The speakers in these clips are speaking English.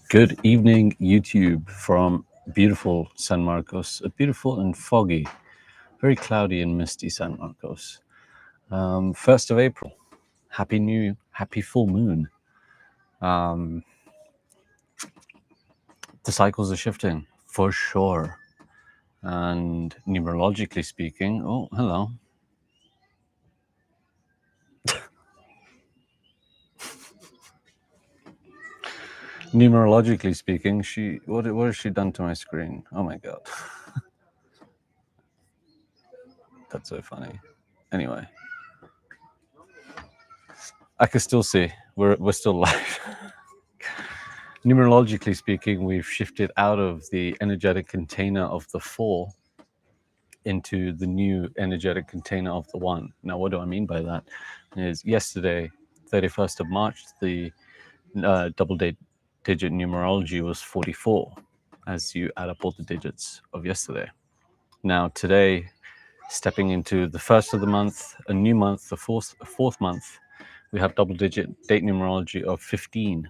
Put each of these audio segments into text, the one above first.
Good evening, YouTube, from beautiful San Marcos, a beautiful and foggy, very cloudy and misty San Marcos. 1st of April, happy full moon. The cycles are shifting, for sure. And numerologically speaking, oh, hello. Numerologically speaking, what has she done to my screen? Oh my God. That's so funny. Anyway, I can still see. We're still live. Numerologically speaking, we've shifted out of the energetic container of the 4 into the new energetic container of the 1. Now, what do I mean by that? Is yesterday, 31st of March, the double digit numerology was 44, as you add up all the digits of yesterday. Now, today, stepping into the first of the month, a new month, the fourth month, we have double digit date numerology of 15.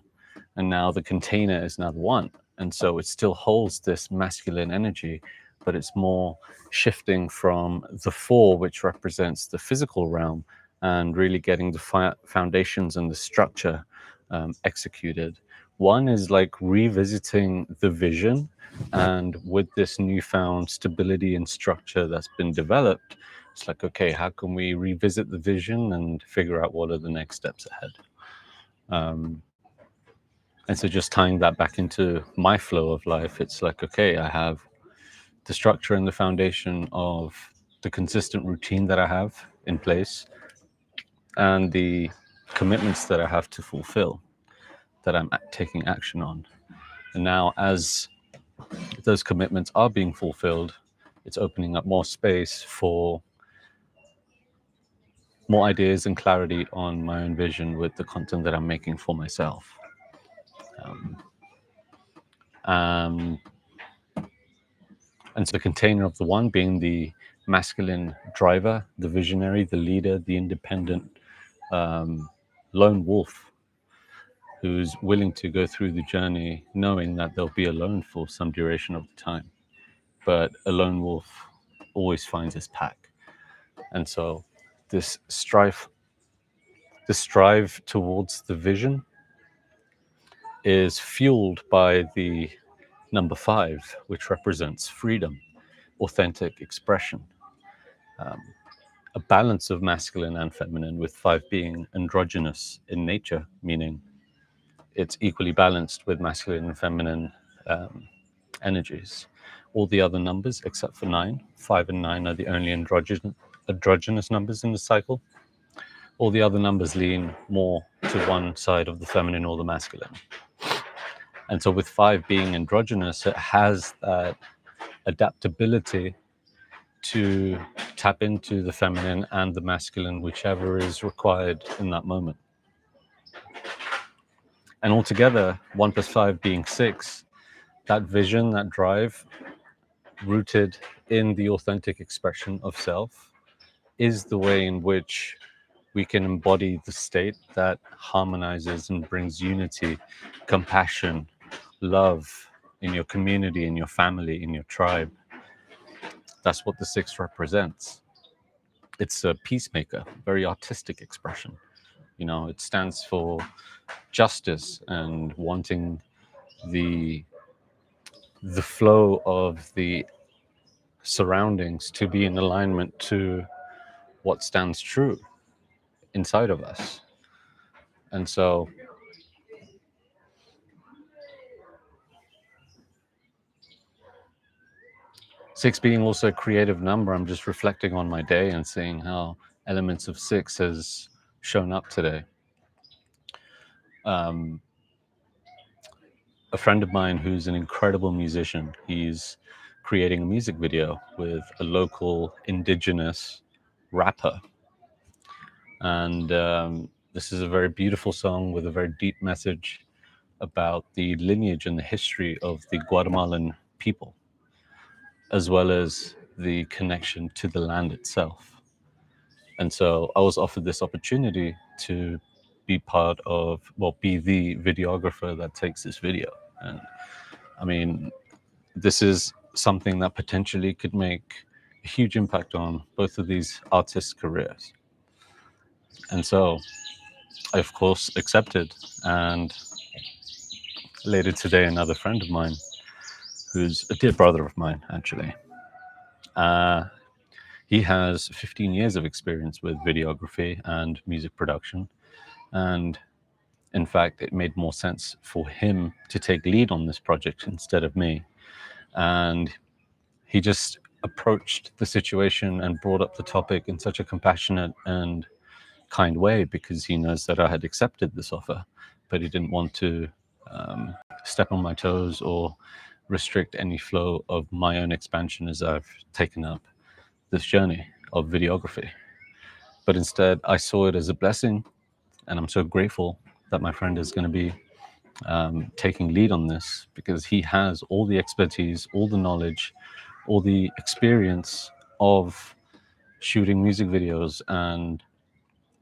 And now the container is now the 1. And so it still holds this masculine energy, but it's more shifting from the 4, which represents the physical realm, and really getting the foundations and the structure executed. 1 is like revisiting the vision, and with this newfound stability and structure that's been developed, it's like, okay, how can we revisit the vision and figure out what are the next steps ahead? And so just tying that back into my flow of life, it's like, okay, I have the structure and the foundation of the consistent routine that I have in place and the commitments that I have to fulfill, that I'm taking action on. And now as those commitments are being fulfilled, it's opening up more space for more ideas and clarity on my own vision with the content that I'm making for myself. And so the container of the 1 being the masculine driver, the visionary, the leader, the independent lone wolf who's willing to go through the journey knowing that they'll be alone for some duration of the time. But a lone wolf always finds his pack. And so this strive towards the vision is fueled by the number 5, which represents freedom, authentic expression, a balance of masculine and feminine, with 5 being androgynous in nature, meaning it's equally balanced with masculine and feminine energies. All the other numbers, except for 9, 5 and 9 are the only androgynous numbers in the cycle. All the other numbers lean more to one side of the feminine or the masculine. And so with 5 being androgynous, it has that adaptability to tap into the feminine and the masculine, whichever is required in that moment. And altogether, 1 plus 5 being 6, that vision, that drive, rooted in the authentic expression of self, is the way in which we can embody the state that harmonizes and brings unity, compassion, love in your community, in your family, in your tribe. That's what the 6 represents. It's a peacemaker, very artistic expression. You know, it stands for justice and wanting the flow of the surroundings to be in alignment to what stands true inside of us. And so 6 being also a creative number, I'm just reflecting on my day and seeing how elements of 6 has shown up today. A friend of mine who's an incredible musician, he's creating a music video with a local indigenous rapper. And this is a very beautiful song with a very deep message about the lineage and the history of the Guatemalan people, as well as the connection to the land itself. And so I was offered this opportunity to be part of, well, be the videographer that takes this video. And I mean, this is something that potentially could make a huge impact on both of these artists' careers. And so I, of course, accepted. And later today, another friend of mine, who's a dear brother of mine, actually, he has 15 years of experience with videography and music production. And in fact, it made more sense for him to take lead on this project instead of me. And he just approached the situation and brought up the topic in such a compassionate and kind way, because he knows that I had accepted this offer, but he didn't want to step on my toes or restrict any flow of my own expansion as I've taken up this journey of videography. But instead, I saw it as a blessing, and I'm so grateful that my friend is going to be taking lead on this, because he has all the expertise, all the knowledge, all the experience of shooting music videos and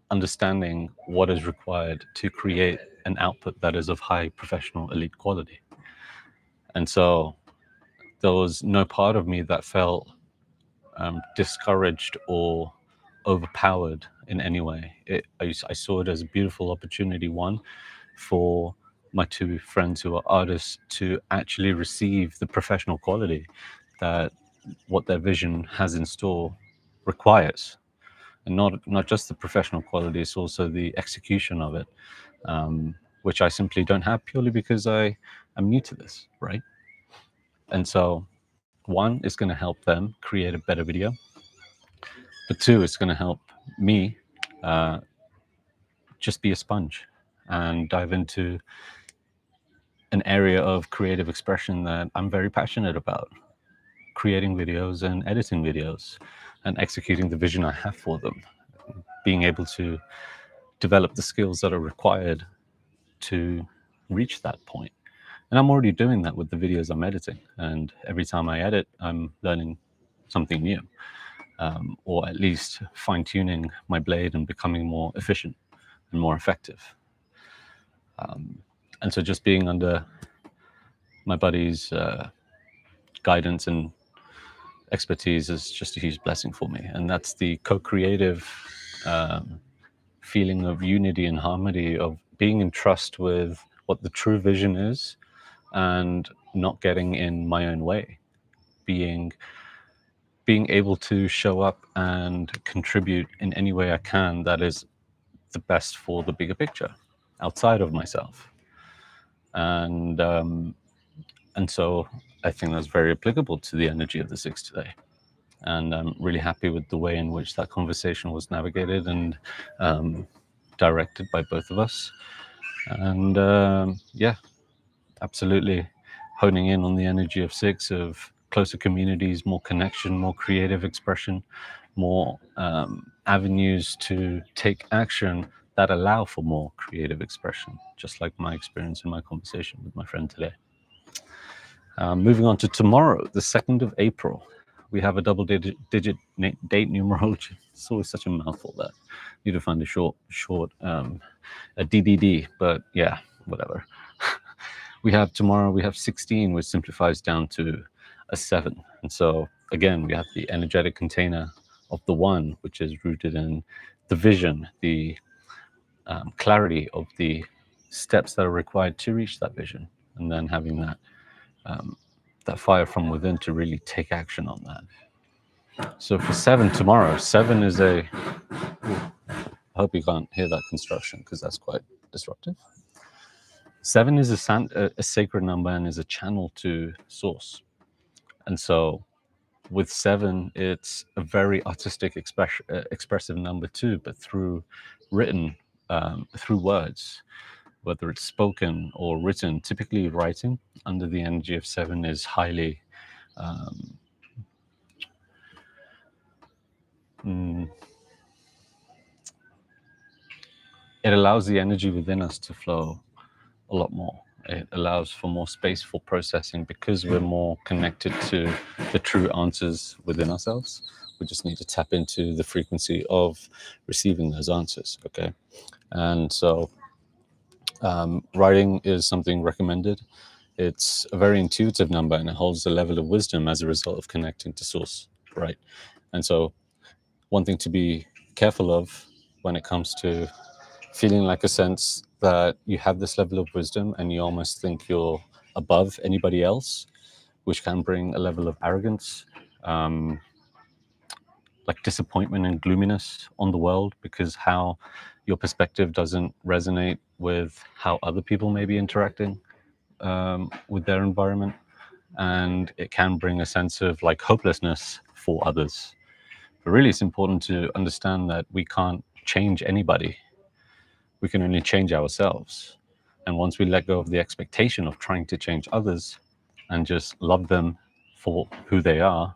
understanding what is required to create an output that is of high professional elite quality. And so there was no part of me that felt discouraged or overpowered in any way. I saw it as a beautiful opportunity, one, for my two friends who are artists to actually receive the professional quality that what their vision has in store requires. And not just the professional quality, it's also the execution of it, which I simply don't have, purely because I am new to this, right? And so, one, is going to help them create a better video, but two, it's going to help me just be a sponge and dive into an area of creative expression that I'm very passionate about: creating videos and editing videos and executing the vision I have for them, being able to develop the skills that are required to reach that point. And I'm already doing that with the videos I'm editing. And every time I edit, I'm learning something new, or at least fine tuning my blade and becoming more efficient and more effective. And so just being under my buddy's guidance and expertise is just a huge blessing for me. And that's the co-creative feeling of unity and harmony, of being in trust with what the true vision is and not getting in my own way, being able to show up and contribute in any way I can that is the best for the bigger picture outside of myself. And so I think that's very applicable to the energy of the Six today. And I'm really happy with the way in which that conversation was navigated and directed by both of us. And yeah, absolutely honing in on the energy of Six, of closer communities, more connection, more creative expression, more avenues to take action that allow for more creative expression, just like my experience in my conversation with my friend today. Moving on to tomorrow, the 2nd of April, we have a double-digit date numerology. It's always such a mouthful that you need to find a short a DDD, but yeah, whatever. We have 16, which simplifies down to a 7. And so again, we have the energetic container of the one, which is rooted in the vision, the clarity of the steps that are required to reach that vision, and then having that that fire from within to really take action on that. So for 7 tomorrow, 7 is a... I hope you can't hear that construction, because that's quite disruptive. 7 is a sacred number and is a channel to source. And so with 7, it's a very artistic expressive number too, but through written, through words, whether it's spoken or written. Typically writing under the energy of 7 is highly it allows the energy within us to flow a lot more. It allows for more space for processing, because we're more connected to the true answers within ourselves. We just need to tap into the frequency of receiving those answers, okay? And so writing is something recommended It's a very intuitive number, and it holds a level of wisdom as a result of connecting to source, right? And so one thing to be careful of when it comes to feeling like a sense that you have this level of wisdom and you almost think you're above anybody else, which can bring a level of arrogance, um, like disappointment and gloominess on the world, because how your perspective doesn't resonate with how other people may be interacting with their environment. And it can bring a sense of like hopelessness for others. But really, it's important to understand that we can't change anybody. We can only change ourselves. And once we let go of the expectation of trying to change others and just love them for who they are,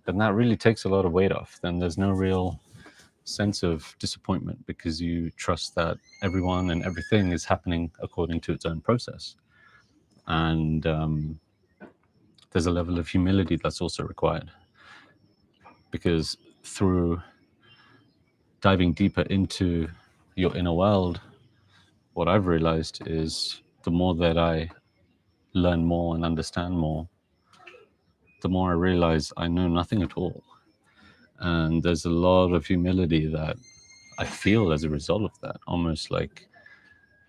then that really takes a lot of weight off. Then there's no real sense of disappointment because you trust that everyone and everything is happening according to its own process. And there's a level of humility that's also required, because through diving deeper into your inner world, what I've realized is the more that I learn more and understand more, the more I realize I know nothing at all. And there's a lot of humility that I feel as a result of that, almost like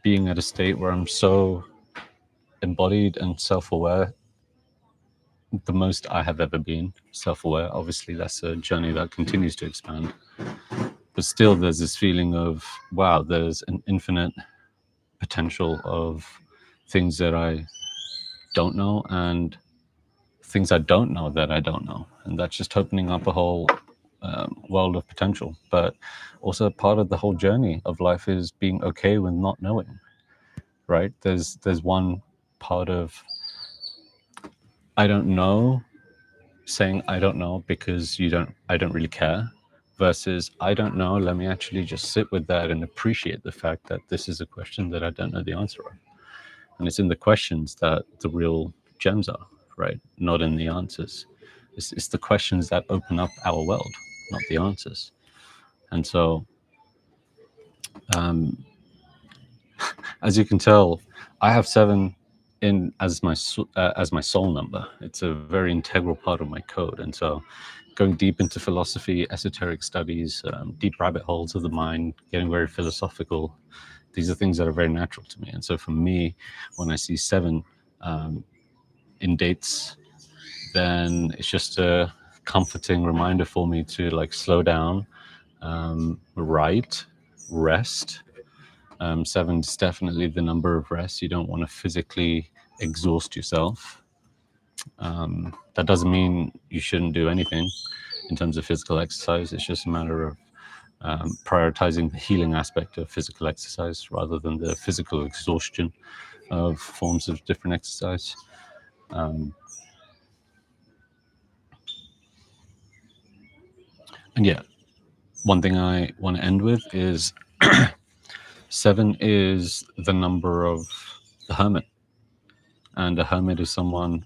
being at a state where I'm so embodied and self aware, the most I have ever been self aware. Obviously, that's a journey that continues to expand. But still, there's this feeling of, wow, there's an infinite potential of things that I don't know and things I don't know that I don't know. And that's just opening up a whole world of potential. But also, part of the whole journey of life is being okay with not knowing, right? There's one part of I don't know, saying I don't know because I don't really care, versus I don't know, let me actually just sit with that and appreciate the fact that this is a question that I don't know the answer of. And it's in the questions that the real gems are, right? Not in the answers. It's the questions that open up our world, not the answers. And so, um, as you can tell, I have 7 in as my soul number. It's a very integral part of my code. And so, going deep into philosophy, esoteric studies, deep rabbit holes of the mind, getting very philosophical, these are things that are very natural to me. And so, for me, when I see 7 in dates, then it's just a comforting reminder for me to like slow down, write, rest. 7 is definitely the number of rest. You don't want to physically exhaust yourself. That doesn't mean you shouldn't do anything in terms of physical exercise. It's just a matter of prioritizing the healing aspect of physical exercise rather than the physical exhaustion of forms of different exercise. And yeah, one thing I want to end with is 7 is the number of the hermit. And a hermit is someone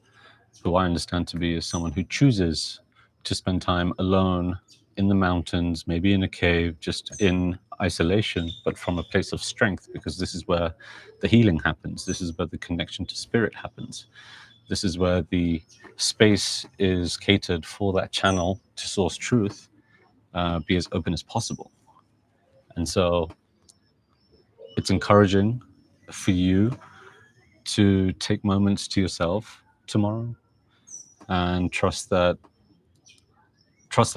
who I understand to be is someone who chooses to spend time alone in the mountains, maybe in a cave, just in isolation, but from a place of strength, because this is where the healing happens. This is where the connection to spirit happens. This is where the space is catered for that channel to source truth, be as open as possible. And so it's encouraging for you to take moments to yourself tomorrow and trust that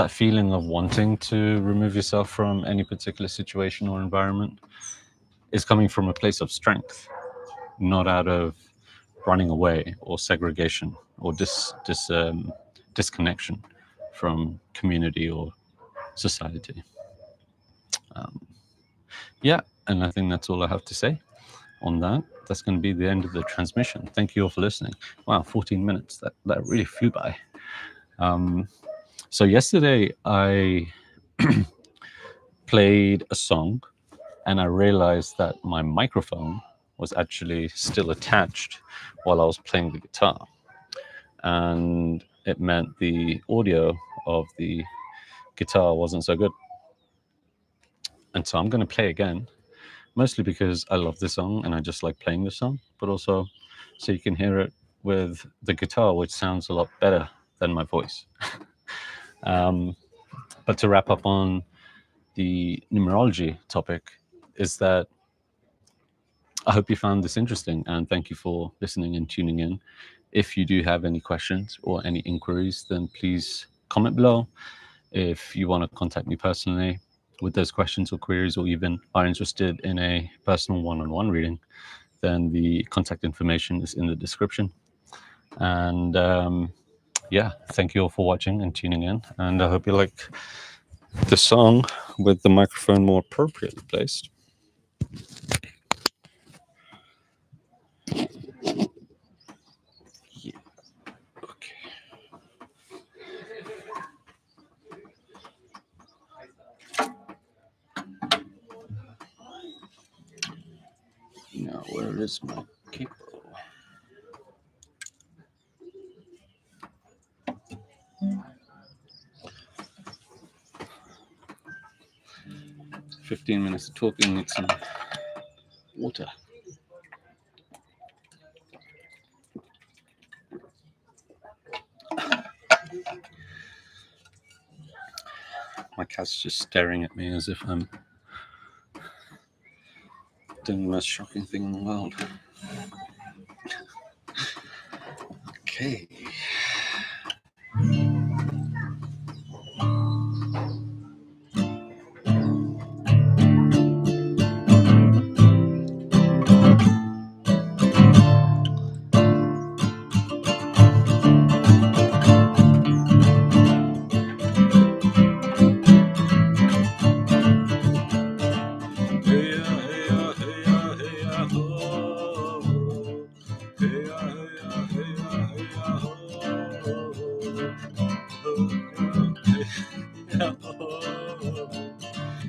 feeling of wanting to remove yourself from any particular situation or environment is coming from a place of strength, not out of running away or segregation or disconnection from community or society. Yeah, and I think that's all I have to say on that. That's going to be the end of the transmission. Thank you all for listening. Wow, 14 minutes. That really flew by. So yesterday I played a song and I realized that my microphone was actually still attached while I was playing the guitar. And it meant the audio of the guitar wasn't so good. And so I'm going to play again, mostly because I love this song and I just like playing this song, but also so you can hear it with the guitar, which sounds a lot better than my voice. But to wrap up on the numerology topic, is that I hope you found this interesting, and thank you for listening and tuning in. If you do have any questions or any inquiries, then please comment below. If you want to contact me personally with those questions or queries, or even are interested in a personal one-on-one reading, then the contact information is in the description. And yeah, thank you all for watching and tuning in, and I hope you like the song with the microphone more appropriately placed. Yeah. Okay. Now, where is my capo? "15 minutes of talking, need some water." My cat's just staring at me as if I'm doing the most shocking thing in the world. Okay.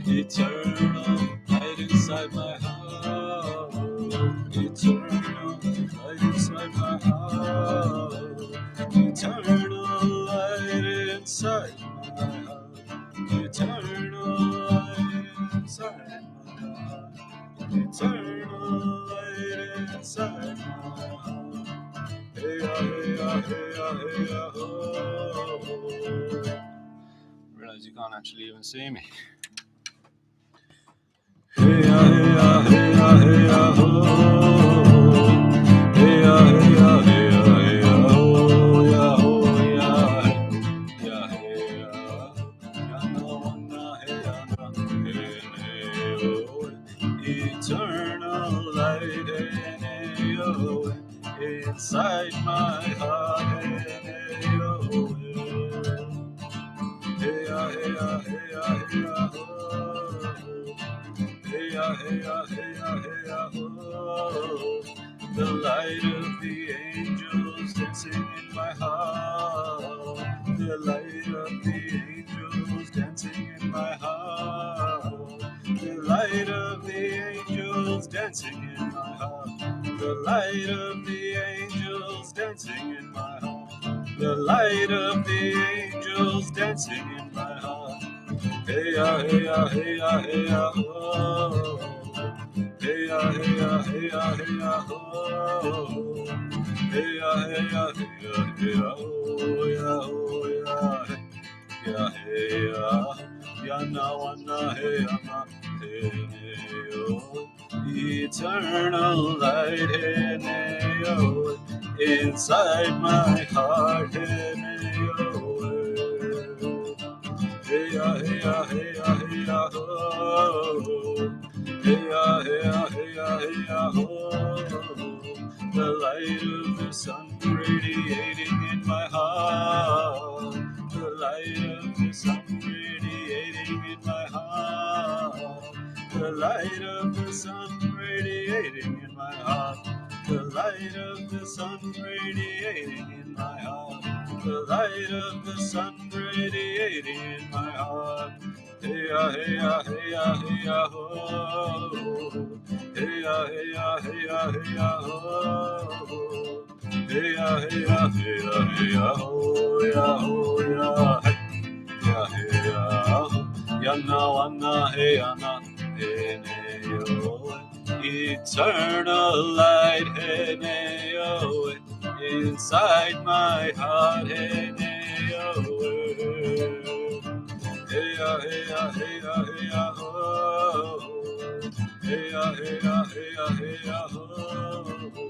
Eternal light inside my heart. Eternal light inside my heart. Eternal light inside my heart. Eternal light inside my heart. Eternal light inside my heart. Hey ya, hey ya, hey ya, hey ya, oh. Realize you can't actually even see me. Hey ya, hey ya, hey ya, hey ya, oh. Hey ya, hey ya, hey ya, hey ya, oh, ya, oh, ya, ya, hey ya, ya, no, na, hey ya, na, hey, hey, oh. Eternal light, hey, oh, inside my heart, hey, oh, hey ya, hey ya, hey ya, hey ya, oh. Hey ya, hey ya, hey ya, hey ya, oh. The light of the angels dancing in my heart. The light of the angels dancing in my heart. The light of the angels dancing in my heart. The light of the angels dancing in my heart. The light of the angels dancing in my heart. Hey ya, hey ya, hey ya, hey ya, oh. Hey ya, hey ya, hey ya, hey ya, oh. Hey ya, hey ya, hey ya, hey ya, oh, ya, oh, ya, hey ya, hey ya, ya, na, wa, na, hey ya, na, hey, hey, oh. Eternal light, hey, hey, oh, inside my heart, hey, hey, oh. Hey ya, hey ya, hey ya, hey ya, oh. Hey ya, hey ya, hey ya, hey ya, oh. The light of the sun radiating in my heart. The light of the sun radiating in my heart. The light of the sun radiating in my heart. The light of the sun radiating in my heart. The light of the sun radiating in my heart. Hey ya, hey ya, hey ya, hey ya, oh. Hey ya, hey ya, hey ya, hey ya, oh. Hey ya, hey ya, hey ya, hey ya, oh, ya, oh, ya, hey ya, hey ya, ya, na, wa, na, hey ya, na, hey, hey, oh. Eternal light, hey, hey, oh, inside my heart. Hey, hey, hey, hey, hey, oh. Hey, hey, hey, hey, oh.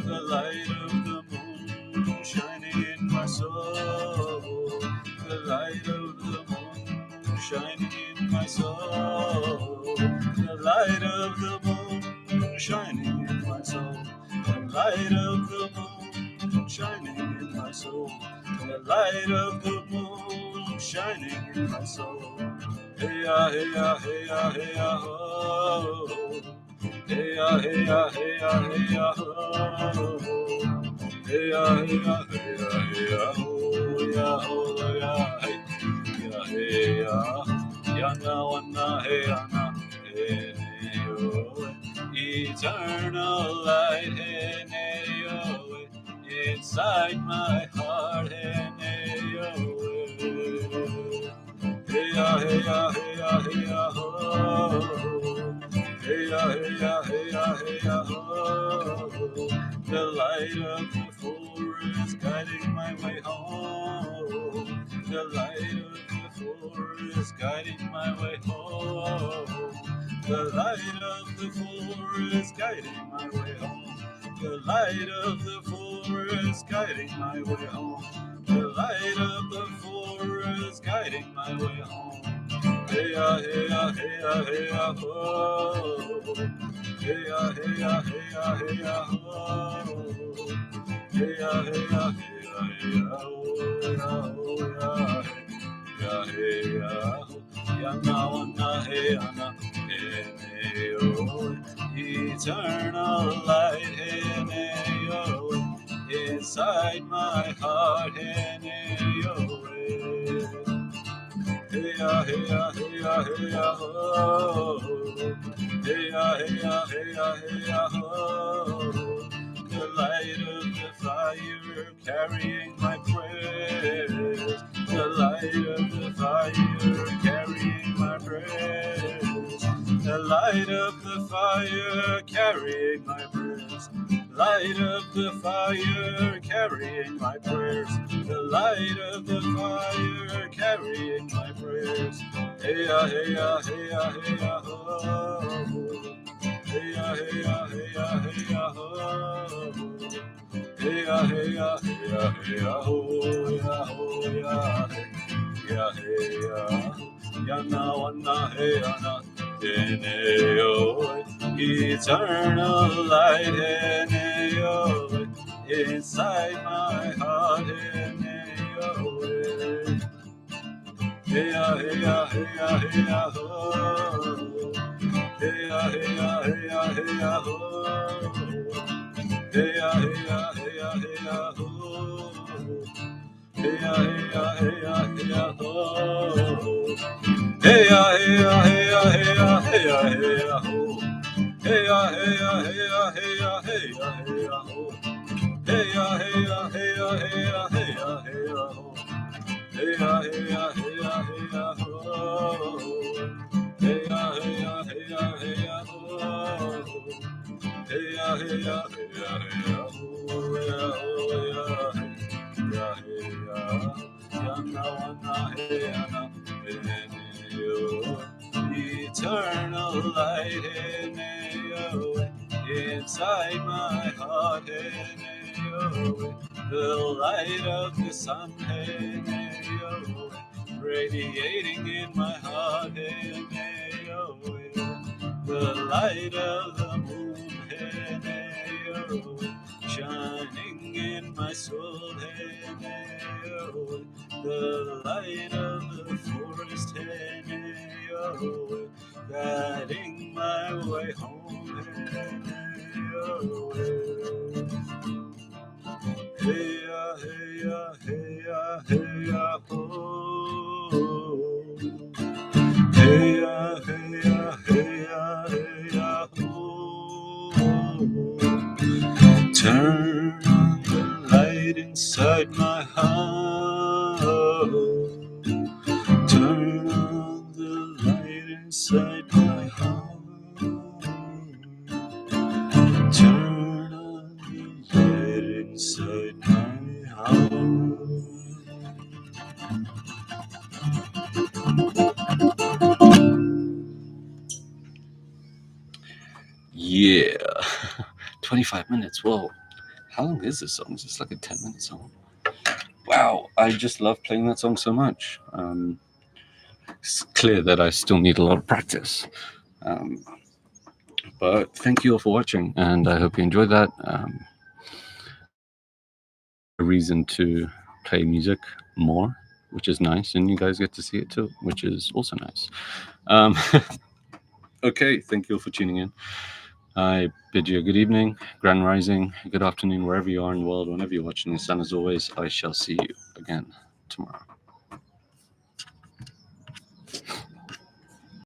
The light of the moon shining in my soul. The light of the moon shining in my soul. The light of the moon shining in my soul. The light of the moon shining in my soul. The light of the moon shining in my soul. Hey, hey, hey, hey, oh. Hey, hey, hey, hey, oh. Hey, hey, hey, hey, oh. Yeah, oh, yeah, hey, yeah, hey, yeah, na, hey, na, hey, oh. Eternal light, hey, oh, inside my heart, hey, oh. Hey, hey, hey, hey, oh. Hey, hey, hey, hey, oh. The light of the forest guiding my way home. The light of the forest guiding my way home. The light of the forest guiding my way home. The light of the forest guiding my way home. The light of the forest guiding my way home. Hey, hey, hey, hey, oh. Hey, hey, hey, hey, oh. Hey, hey, hey, hey, oh. Yeah, hey, yeah, na, hey, na, hey, oh. Eternal light, hey, oh. Inside my heart, hey, oh. Hey, hey, hey, hey, oh. Hey, hey, hey, hey, oh. The light of the fire carrying my prayers. The light of the fire carrying my prayers. The light of the fire carrying my prayers. Light of the fire carrying my prayers. The light of the fire carrying my prayers. Hey, hey, hey, hey, oh. Hey, hey, hey, hey, oh. Hey, hey, hey, hey, oh. Yeah, hey, yeah, na, hey, na, hey, oh. Eternal light, hey, oh. Inside my heart, hey, oh. Hey, hey, hey, hey, oh. Hey, hey, hey, hey, oh. Hey, hey, hey, hey, oh. Hey, hey, hey, hey, oh. Hey, hey, hey, hey, oh. Hey, hey, hey, hey, oh. Hey, hey, hey, hey, oh. Hey, hey, hey, hey, oh. Hey, hey, hey, hey, oh. Hey, hey, hey, eternal light inside my heart, the light of the sun radiating in my heart, the light of the moon shining in my soul, the light of the forest, guiding my way home, hey, hey, hey, hey, oh. Hey, hey, hey, hey, oh. Turn on the light inside my heart. Turn on the light inside my heart. Turn on the light inside Yeah. 25 minutes. Whoa. How long is this song? Is this like a 10-minute song? Wow. I just love playing that song so much. It's clear that I still need a lot of practice. But thank you all for watching, and I hope you enjoyed that. A reason to play music more, which is nice, and you guys get to see it too, which is also nice. Okay, thank you all for tuning in. I bid you a good evening, grand rising, good afternoon, wherever you are in the world, whenever you're watching this, and as always, I shall see you again tomorrow.